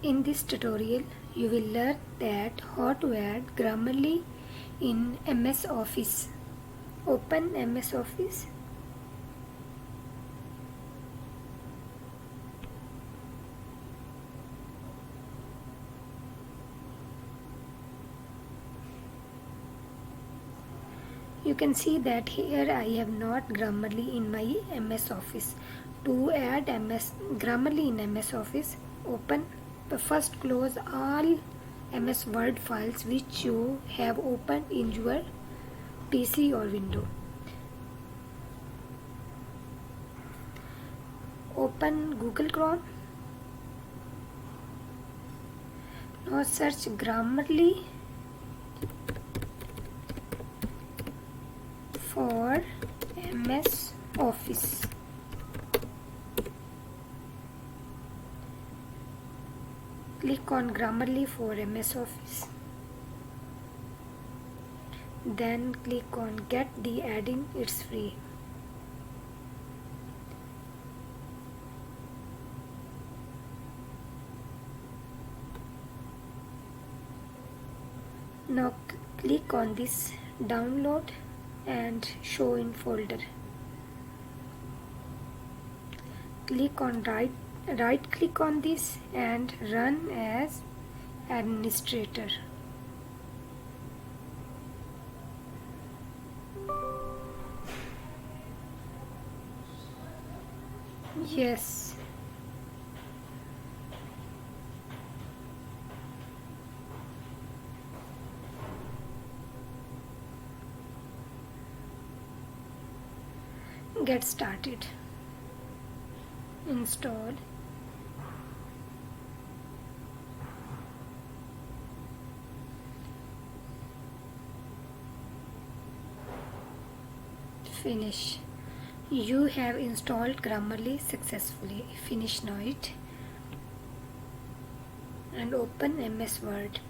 In this tutorial, you will learn that how to add Grammarly in MS Office. Open MS Office. You can see that here I have not Grammarly in my MS Office. To add Grammarly in MS Office, open. First close all MS Word files which you have opened in your PC or window. Open Google Chrome. Now search Grammarly for MS Office. Click on Grammarly for MS Office. Then click on Get the add-in, it's free. Now click on this download and show in folder. Click on right click on this and run as administrator. Yes. Get started. Install. Finish. You have installed Grammarly successfully. Finish now it and open MS Word.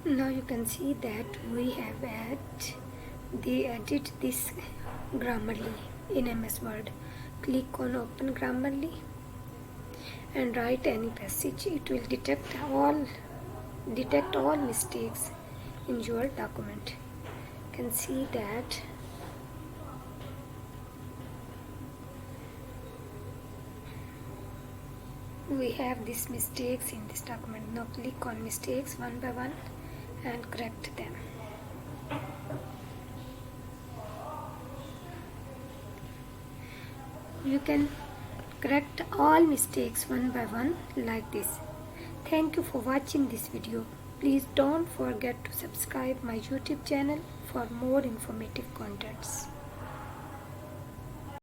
Now you can see that we have added this Grammarly in MS Word. Click on Open Grammarly and write any passage. It will detect all mistakes in your document. You can see that we have these mistakes in this document. Now click on mistakes one by one and correct them. You can correct all mistakes one by one like this. Thank you for watching this video. Please don't forget to subscribe my YouTube channel for more informative contents.